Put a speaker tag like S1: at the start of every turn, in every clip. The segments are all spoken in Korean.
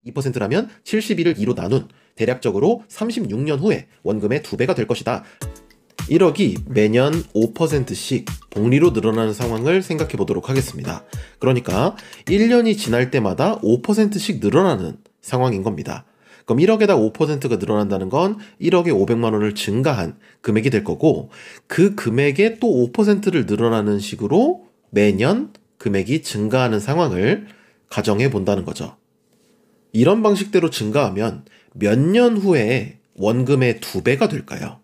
S1: 2%라면 72를 2로 나눈 대략적으로 36년 후에 원금의 2배가 될 것이다. 1억이 매년 5%씩 복리로 늘어나는 상황을 생각해 보도록 하겠습니다. 그러니까 1년이 지날 때마다 5%씩 늘어나는 상황인 겁니다. 그럼 1억에다 5%가 늘어난다는 건 1억에 500만 원을 증가한 금액이 될 거고, 그 금액에 또 5%를 늘어나는 식으로 매년 금액이 증가하는 상황을 가정해 본다는 거죠. 이런 방식대로 증가하면 몇 년 후에 원금의 2배가 될까요?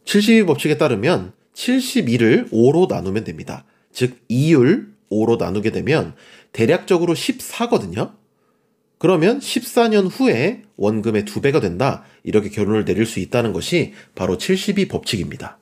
S1: 72 법칙에 따르면 72를 5로 나누면 됩니다. 즉 2율 5로 나누게 되면 대략적으로 14거든요. 그러면 14년 후에 원금의 2배가 된다, 이렇게 결론을 내릴 수 있다는 것이 바로 72 법칙입니다.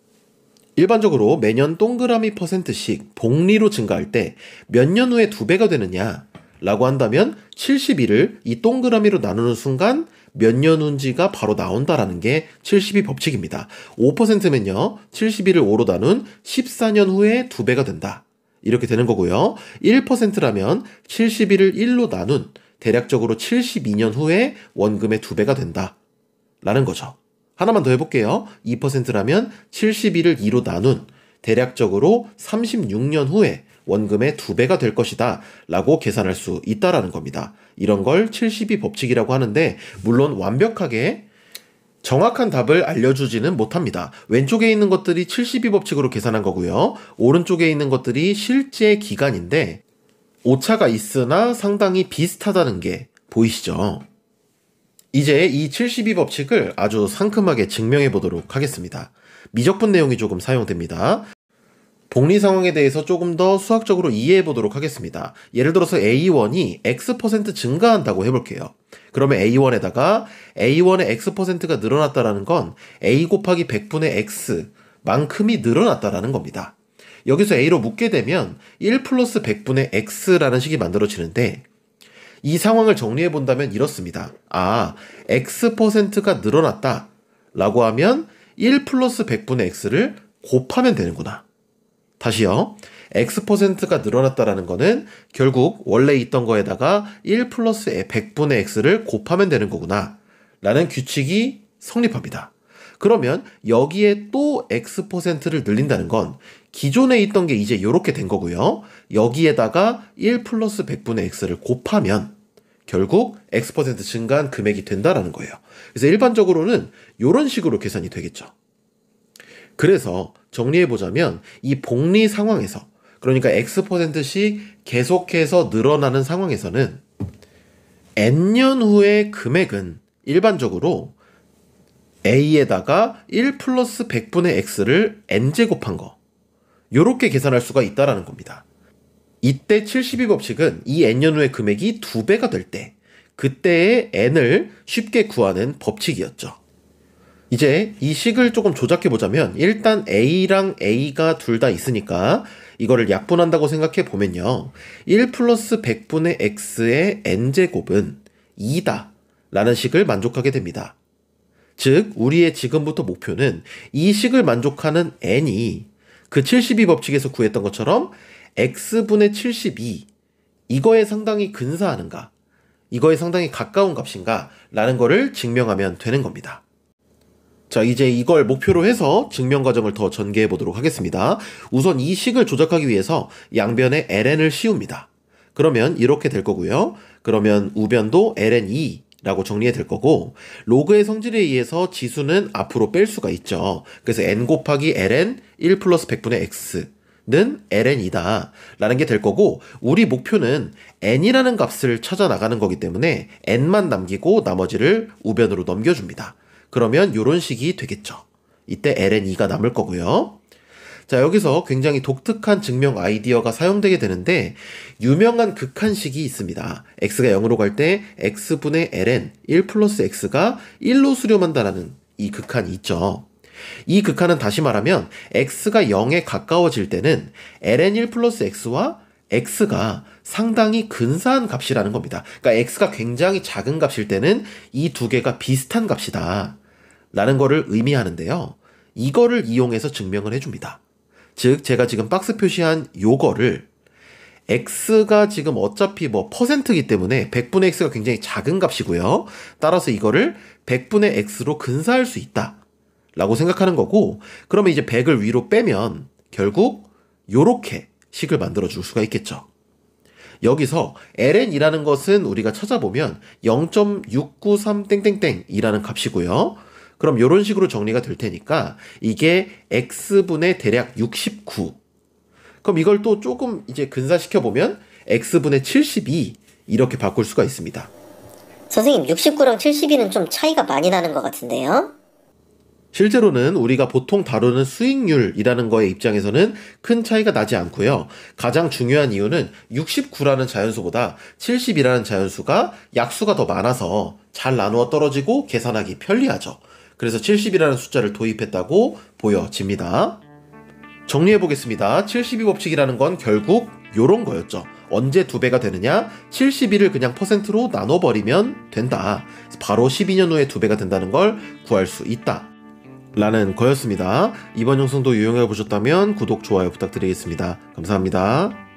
S1: 일반적으로 매년 동그라미 %씩 복리로 증가할 때 몇 년 후에 2배가 되느냐 라고 한다면 72를 이 동그라미로 나누는 순간 몇 년 후인지가 바로 나온다라는 게 72 법칙입니다. 5%면요 72를 5로 나눈 14년 후에 2배가 된다, 이렇게 되는 거고요. 1%라면 72를 1로 나눈 대략적으로 72년 후에 원금의 2배가 된다 라는 거죠. 하나만 더 해볼게요. 2%라면 72를 2로 나눈 대략적으로 36년 후에 원금의 2배가 될 것이다 라고 계산할 수 있다라는 겁니다. 이런 걸 72 법칙이라고 하는데, 물론 완벽하게 정확한 답을 알려주지는 못합니다. 왼쪽에 있는 것들이 72 법칙으로 계산한 거고요. 오른쪽에 있는 것들이 실제 기간인데 오차가 있으나 상당히 비슷하다는 게 보이시죠? 이제 이 72 법칙을 아주 상큼하게 증명해 보도록 하겠습니다. 미적분 내용이 조금 사용됩니다. 복리 상황에 대해서 조금 더 수학적으로 이해해 보도록 하겠습니다. 예를 들어서 A1이 X% 증가한다고 해볼게요. 그러면 A1에다가 A1의 X%가 늘어났다라는 건 A 곱하기 100분의 X 만큼이 늘어났다라는 겁니다. 여기서 A로 묶게 되면 1 플러스 100분의 X라는 식이 만들어지는데, 이 상황을 정리해 본다면 이렇습니다. X%가 늘어났다 라고 하면 1 플러스 100분의 X를 곱하면 되는구나. 다시요. X%가 늘어났다라는 거는 결국 원래 있던 거에다가 1 플러스 100분의 X를 곱하면 되는 거구나 라는 규칙이 성립합니다. 그러면 여기에 또 X%를 늘린다는 건 기존에 있던 게 이제 이렇게 된 거고요. 여기에다가 1 플러스 100분의 X를 곱하면 결국 X% 증가한 금액이 된다라는 거예요. 그래서 일반적으로는 이런 식으로 계산이 되겠죠. 그래서 정리해보자면 이 복리 상황에서, 그러니까 X%씩 계속해서 늘어나는 상황에서는 N년 후의 금액은 일반적으로 A에다가 1 플러스 100분의 X를 N제곱한 거, 요렇게 계산할 수가 있다라는 겁니다. 이때 72 법칙은 이 N년 후의 금액이 2배가 될 때, 그때의 N을 쉽게 구하는 법칙이었죠. 이제 이 식을 조금 조작해보자면, 일단 A랑 A가 둘 다 있으니까 이거를 약분한다고 생각해 보면요, 1 플러스 100분의 X의 N제곱은 2다 라는 식을 만족하게 됩니다. 즉 우리의 지금부터 목표는 이 식을 만족하는 N이 그 72 법칙에서 구했던 것처럼 X분의 72, 이거에 상당히 근사하는가, 이거에 상당히 가까운 값인가 라는 거를 증명하면 되는 겁니다. 자, 이제 이걸 목표로 해서 증명 과정을 더 전개해 보도록 하겠습니다. 우선 이 식을 조작하기 위해서 양변에 ln을 씌웁니다. 그러면 이렇게 될 거고요. 그러면 우변도 ln2 라고 정리해 될 거고, 로그의 성질에 의해서 지수는 앞으로 뺄 수가 있죠. 그래서 n 곱하기 ln 1 플러스 100분의 x는 ln이다 라는 게 될 거고, 우리 목표는 n이라는 값을 찾아 나가는 거기 때문에 n만 남기고 나머지를 우변으로 넘겨줍니다. 그러면 이런 식이 되겠죠. 이때 ln2가 남을 거고요. 자, 여기서 굉장히 독특한 증명 아이디어가 사용되게 되는데, 유명한 극한식이 있습니다. x가 0으로 갈 때 x분의 ln 1 플러스 x가 1로 수렴한다라는 이 극한이 있죠. 이 극한은 다시 말하면 x가 0에 가까워질 때는 ln 1 플러스 x와 x가 상당히 근사한 값이라는 겁니다. 그러니까 x가 굉장히 작은 값일 때는 이 두 개가 비슷한 값이다 라는 거를 의미하는데요. 이거를 이용해서 증명을 해줍니다. 즉 제가 지금 박스 표시한 요거를 x가 지금 어차피 뭐 퍼센트이기 때문에 100분의 x가 굉장히 작은 값이고요. 따라서 이거를 100분의 x로 근사할 수 있다 라고 생각하는 거고, 그러면 이제 100을 위로 빼면 결국 요렇게 식을 만들어 줄 수가 있겠죠. 여기서 ln이라는 것은 우리가 찾아보면 0.693땡땡땡이라는 값이고요. 그럼 이런 식으로 정리가 될 테니까 이게 x분의 대략 69. 그럼 이걸 또 조금 이제 근사시켜 보면 x분의 72 이렇게 바꿀 수가 있습니다.
S2: 선생님, 69랑 72는 좀 차이가 많이 나는 것 같은데요?
S1: 실제로는 우리가 보통 다루는 수익률이라는 거의 입장에서는 큰 차이가 나지 않고요. 가장 중요한 이유는 69라는 자연수보다 70이라는 자연수가 약수가 더 많아서 잘 나누어 떨어지고 계산하기 편리하죠. 그래서 70이라는 숫자를 도입했다고 보여집니다. 정리해보겠습니다. 72법칙이라는 건 결국 요런 거였죠. 언제 2배가 되느냐? 72를 그냥 퍼센트로 나눠버리면 된다. 바로 12년 후에 2배가 된다는 걸 구할 수 있다 라는 거였습니다. 이번 영상도 유용해 보셨다면 구독, 좋아요 부탁드리겠습니다. 감사합니다.